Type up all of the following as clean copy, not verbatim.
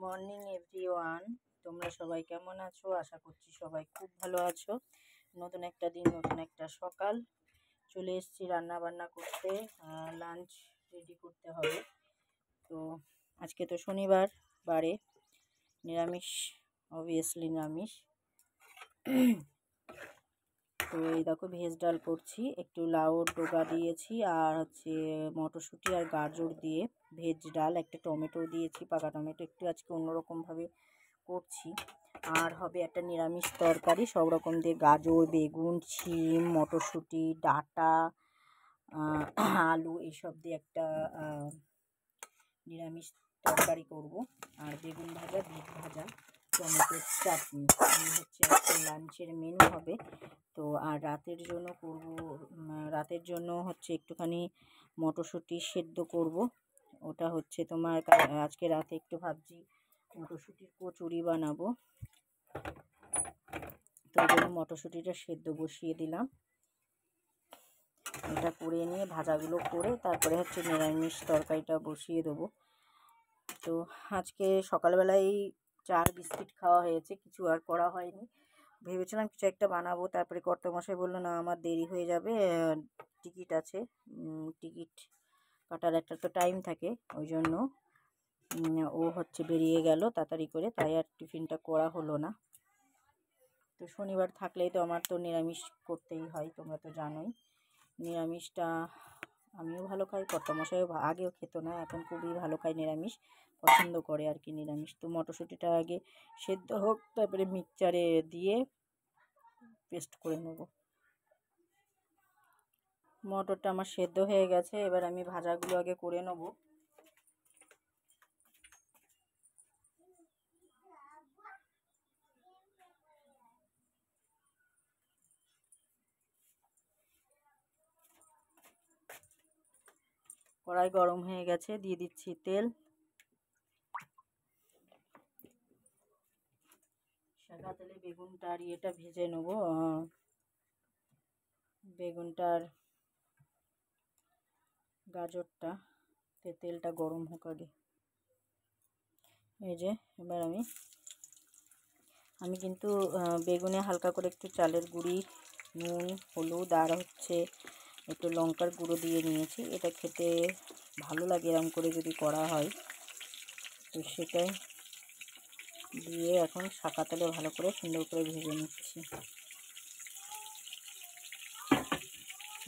Morning everyone, তোমরা সবাই কেমন আছো? আশা করছি সবাই খুব ভালো আছো। নতুন একটা দিন, নতুন একটা সকাল, চলে এসেছি রান্না বান্না করতে। লাঞ্চ রেডি করতে হবে। তো আজকে তো শনিবার, বারে নিরামিষ, অবভিয়াসলি নিরামিষ। তো এই দেখো ভেজ ডাল করছি, একটু লাউর ডোগা দিয়েছি, আর হচ্ছে মটরশুঁটি আর গাজর দিয়ে ভেজ ডাল, একটা টমেটো দিয়েছি, পাকা টমেটো, একটু আজকে অন্যরকমভাবে করছি। আর হবে একটা নিরামিষ তরকারি, সব রকম দিয়ে গাজর, বেগুন, শিম, মটরশুঁটি, ডাঁটা, আলু এইসব দিয়ে একটা নিরামিষ তরকারি করব। আর বেগুন ভাজা, বিট ভাজা, টমেটোর চাটনি, এই হচ্ছে একটা লাঞ্চের মেনু হবে। তো আর রাতের জন্য রাতের জন্য হচ্ছে একটুখানি মটরশুঁটি সেদ্ধ করব। ওটা হচ্ছে তোমার আজকে রাতে একটু ভাবছি মটরশুঁটির কচুরি বানাবো। তো ওই জন্য মটরশুঁটিটা সেদ্ধ বসিয়ে দিলাম। এটা করে নিয়ে ভাজাগুলো করে তারপরে হচ্ছে নিরামিষ তরকারিটা বসিয়ে দেবো। তো আজকে সকালবেলায় চা বিস্কিট খাওয়া হয়েছে, কিছু আর করা হয়নি। ভেবেছিলাম কিছু একটা বানাবো, তারপরে কর্তামশাই বললো না আমার দেরি হয়ে যাবে, টিকিট আছে, টিকিট কাটার একটা তো টাইম থাকে, ওই জন্য ও হচ্ছে বেরিয়ে গেল তাড়াতাড়ি করে, তাই আর টিফিনটা করা হলো না। তো শনিবার থাকলেই তো আমার তো নিরামিষ করতেই হয়, তোমরা তো জানোই। নিরামিষটা আমিও ভালো খাই, কর্তামশাইও আগেও খেত না, এখন খুবই ভালো খাই, নিরামিষ পছন্দ করে আর কি নিরামিষ। তো মটরশুঁটিটা আগে সেদ্ধ হোক, তারপরে মিক্সচারে দিয়ে পেস্ট করে নেব। মটরটা আমার সেদ্ধ হয়ে গেছে, এবার আমি ভাজাগুলো আগে করে নেব। কড়াই গরম হয়ে গেছে, দিয়ে দিচ্ছি তেল। সাদা তেলে বেগুনটা আর ইয়েটা ভেজে নেব, বেগুনটার গাজরটা। তেলটা গরম হোক আগে। এই যে এবার আমি কিন্তু বেগুনে হালকা করে একটু চালের গুঁড়ি, নুন, হলুদ আর হচ্ছে একটু লঙ্কার গুঁড়ো দিয়ে নিয়েছি। এটা খেতে ভালো লাগে এরকম করে যদি করা হয়। তো সেটাই দিয়ে এখন শাঁকা তেলে ভালো করে সুন্দর করে ভেজে নিচ্ছি।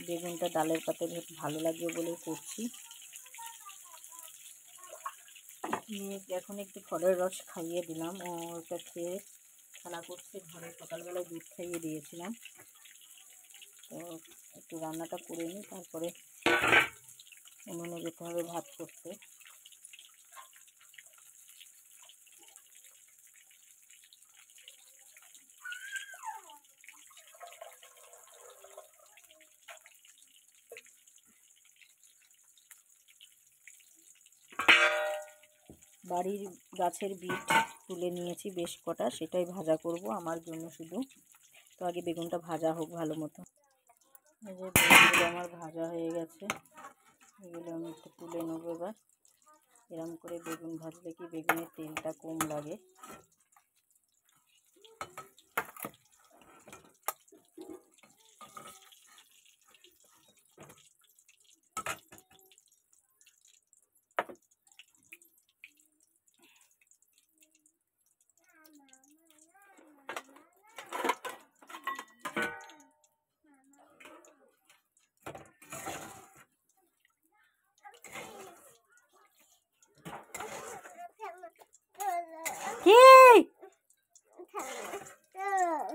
বেগুনটা ডালের পাতে ভালো লাগবে বলেই করছি। মেয়েকে এখন একটু ফলের রস খাইয়ে দিলাম, ওটা খেয়ে খেলা করছে ঘরে। সকালবেলায় দুধ খাইয়ে দিয়েছিলাম। তো একটু রান্নাটা করে নিই, তারপরে উনুনে যেতে হবে ভাত করতে। বাড়ির গাছের বিট তুলে নিয়েছি বেশ কটা, সেটাই ভাজা করব আমার জন্য শুধু। তো আগে বেগুনটা ভাজা হোক ভালো মতো। এই যে বেগুনগুলো আমার ভাজা হয়ে গেছে, এগুলো আমি একটু তুলে নেব এবার। এরকম করে বেগুন ভাজলে কি বেগুনের তেলটা কম লাগে।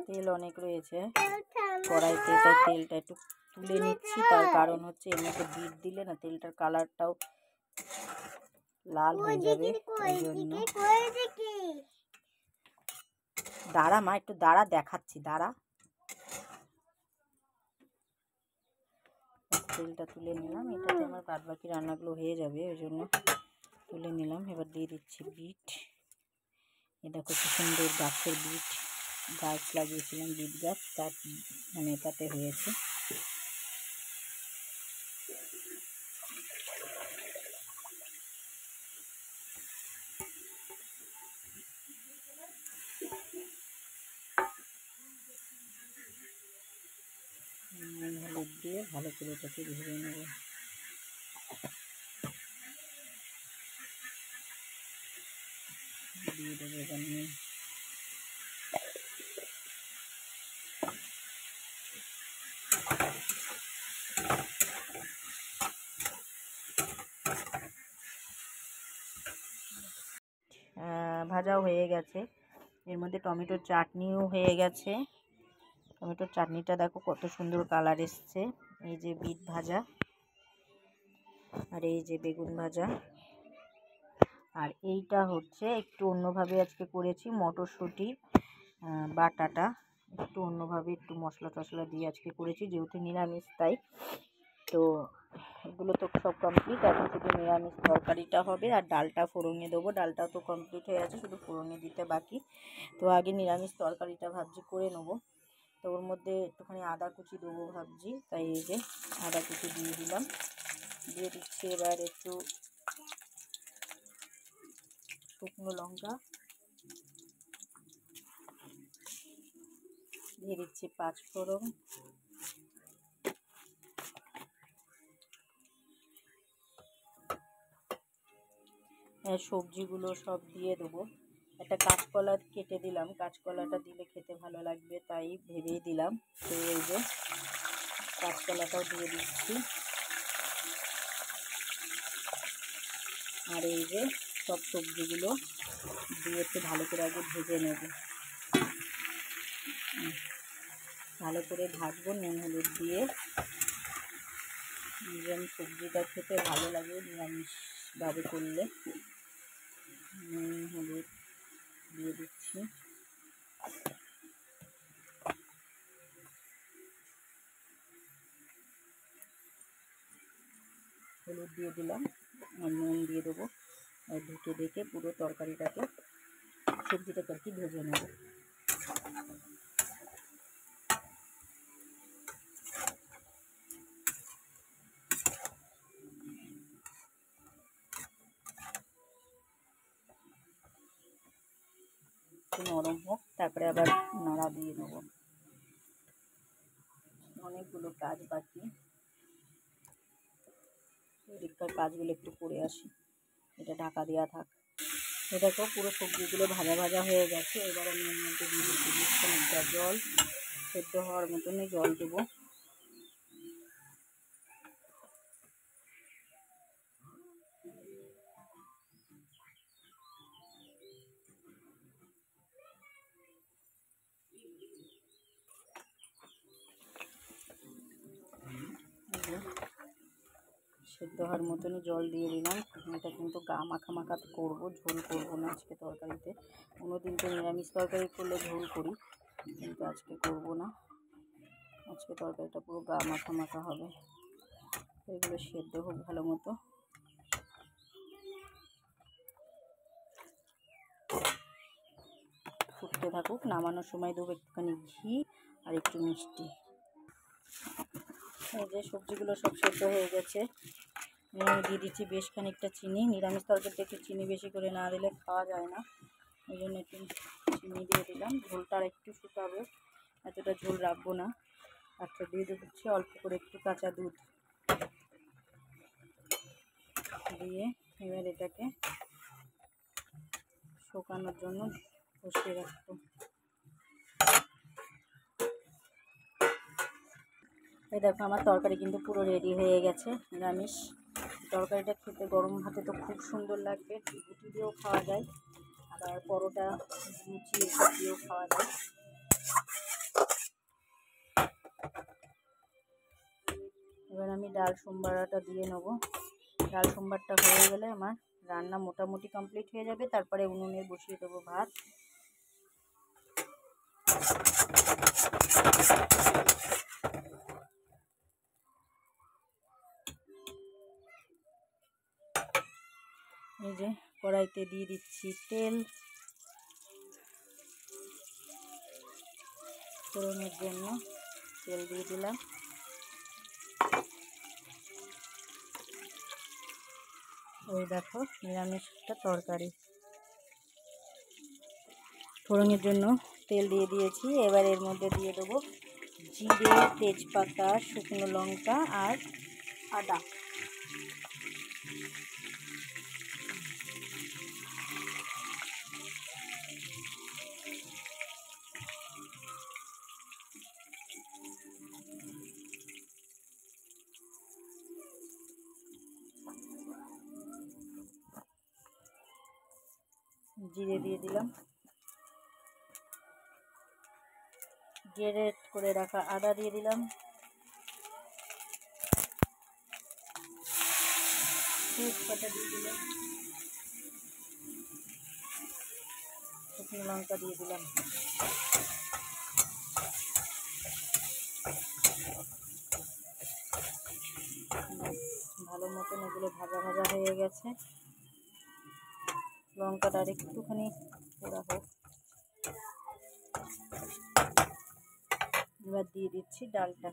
তেল অনেক রয়েছে কড়াইতে, তাই তেলটা একটু তুলে নিচ্ছি। তার কারণ হচ্ছে এর মধ্যে বিট দিলে না তেলটার কালারটাও লাল হয়ে যাবে, ওই জন্য। দাঁড়া মা, একটু দাঁড়া, দেখাচ্ছি, দাঁড়া। তেলটা তুলে নিলাম, এটাতে আমার বাদ বাকি রান্নাগুলো হয়ে যাবে, ওই জন্য তুলে নিলাম। এবার দিয়ে দিচ্ছি বিট। এ দেখো কি সুন্দর গাছের বিট, গাছ লাগিয়েছিলাম বিট গাছ, তাতে হয়েছে। ভালো করে এটাকে ভেজে নেব। দিয়ে দেবো এবার নুন। ভাজাও হয়ে গেছে, এর মধ্যে টমেটোর চাটনিও হয়ে গেছে। টমেটোর চাটনিটা দেখো কত সুন্দর কালার এসছে। এই যে বিট ভাজা আর এই যে বেগুন ভাজা, আর এইটা হচ্ছে একটু অন্যভাবে আজকে করেছি, মটরশুঁটি বাটাটা একটু অন্যভাবে একটু মশলা টশলা দিয়ে আজকে করেছি, যেহেতু নিরামিষ তাই। তো এগুলো তো সব কমপ্লিট, এখন শুধু নিরামিষ তরকারিটা হবে আর ডালটা ফোড়নে দেবো। ডালটাও তো কমপ্লিট হয়ে আছে, শুধু ফোড়নে দিতে বাকি। তো আগে নিরামিষ তরকারিটা ভাবছি করে নেবো। তো ওর মধ্যে একটুখানি আদা কুচি দেবো ভাবছি, তাই এই যে আদা কুচি দিয়ে দিলাম। দিয়ে দিচ্ছি এবার একটু শুকনো লঙ্কা, দিয়ে দিচ্ছি 5 ফোড়ন, সবজিগুলো সব দিয়ে দেবো। একটা কাঁচকলা কেটে দিলাম, কাঁচকলাটা দিলে খেতে ভালো লাগবে তাই ভেবেই দিলাম। তো এই যে কাঁচকলাটাও দিয়ে দিচ্ছি, আর এই যে সব সবজিগুলো দিয়ে একটু ভালো করে আগে ভেজে নেব। ভালো করে ভাজবো নুন হলুদ দিয়ে। নিরামিষ সবজিটা খেতে ভালো লাগে নিরামিষভাবে করলে। নুন হলুদ দিয়ে দিচ্ছি, হলুদ দিয়ে দিলাম আর নুন দিয়ে দেবো। আর ঢেকে ঢেকে পুরো তরকারিটাকে সবজিটাকে আর কি ভেজে নেব। একটু নরম হোক, তারপরে আবার নাড়া দিয়ে নেব। অনেকগুলো কাজ বাকি, এদিককার কাজগুলো একটু করে আসি, এটা ঢাকা দেওয়া থাক। তো দেখো পুরো সবজিগুলো ভাজা ভাজা হয়ে গেছে। এবার আমি এর মধ্যে দিয়ে দিচ্ছি খানিকটা জল, সেদ্ধ হওয়ার মতনই জল দেবো। সেদ্ধ হওয়ার মতনই জল দিয়ে দিলাম। এটা কিন্তু গা মাখা মাখা করবো, ঝোল করবো না আজকে তরকারিতে। অন্যদিন তো নিরামিষ তরকারি করলে ঝোল করি, কিন্তু আজকে করবো না। আজকে তরকারিটা পুরো গা মাখা মাখা হবে। এগুলো সেদ্ধ হোক ভালো মতো। ফুটতে থাকুক, নামানোর সময় দেবো একটুখানি ঘি আর একটু মিষ্টি। এই যে সবজিগুলো সব সেদ্ধ হয়ে গেছে, দিয়ে দিচ্ছি বেশ খানিকটা চিনি। নিরামিষ তরকারিতে একটু চিনি বেশি করে না দিলে খাওয়া যায় না, ওই জন্য একটু চিনি দিয়ে দিলাম। ঝোলটা আর একটু শুকাবে, এতটা ঝোল রাখবো না। আচ্ছা, দিয়ে দিচ্ছি অল্প করে একটু কাঁচা দুধ দিয়ে এবার এটাকে শুকানোর জন্য বসিয়ে রাখবো। এই দেখো আমার তরকারি কিন্তু পুরো রেডি হয়ে গেছে। নিরামিষ তরকারিটা খেতে গরম ভাতে তো খুব সুন্দর লাগবে, রুটি দিয়েও খাওয়া যায়, আবার পরোটা লুচি এসব দিয়েও খাওয়া যায়। এবার আমি ডাল সম্বারটা দিয়ে নেবো। ডাল সম্বারটা হয়ে গেলে আমার রান্না মোটামুটি কমপ্লিট হয়ে যাবে। তারপরে উনুনে বসিয়ে দেবো ভাত। এই যে কড়াইতে দিয়ে দিচ্ছি তেল ফোড়নের জন্য, তেল দিয়ে দিলাম। ওই দেখো নিরামিষটা তরকারি, ফোড়নের জন্য তেল দিয়ে দিয়েছি। এবার এর মধ্যে দিয়ে দেবো জিরে, তেজপাতা, শুকনো লঙ্কা আর আদা। জিরে দিয়ে দিলাম, গ্রেট করে রাখা আদা দিয়ে দিলাম, তেজপাতা দিয়ে দিলাম, শুকনো লঙ্কা দিয়ে দিলাম। ভালো মতন এগুলো ভাজা ভাজা হয়ে গেছে। লঙ্কাটা আর একটুখানি পোড়া হোক। এবার দিয়ে দিচ্ছি ডালটা।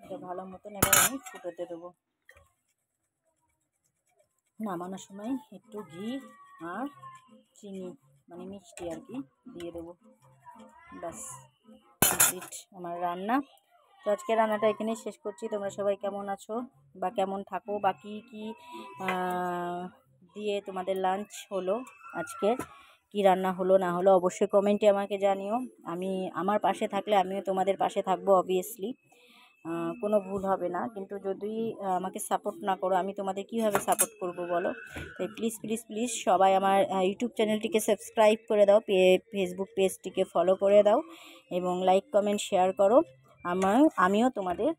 এটা ভালো মতন এবার আমি ফুটোতে দেবো। নামানোর সময় একটু ঘি আর চিনি মানে মিষ্টি আর কি দিয়ে দেবো। ব্যাস কমপ্লিট আমার রান্না। তো আজকে রান্নাটা এখানেই শেষ করছি। তোমরা সবাই কেমন আছো বা কেমন থাকো বা কী কী দিয়ে তোমাদের লাঞ্চ হলো, আজকে কি রান্না হলো না হলো অবশ্যই কমেন্টে আমাকে জানিও। আমি আমার পাশে থাকলে আমিও তোমাদের পাশে থাকবো অবভিয়াসলি, কোনো ভুল হবে না। কিন্তু যদি আমাকে সাপোর্ট না করো আমি তোমাদের কীভাবে সাপোর্ট করব বলো? তাই প্লিজ প্লিজ প্লিজ সবাই আমার ইউটিউব চ্যানেলটিকে সাবস্ক্রাইব করে দাও, ফেসবুক পেজটিকে ফলো করে দাও এবং লাইক কমেন্ট শেয়ার করো। আমিও তোমাদের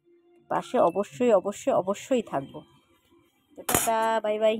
পাশে অবশ্যই অবশ্যই অবশ্যই থাকবো। তো টাটা, বাই বাই।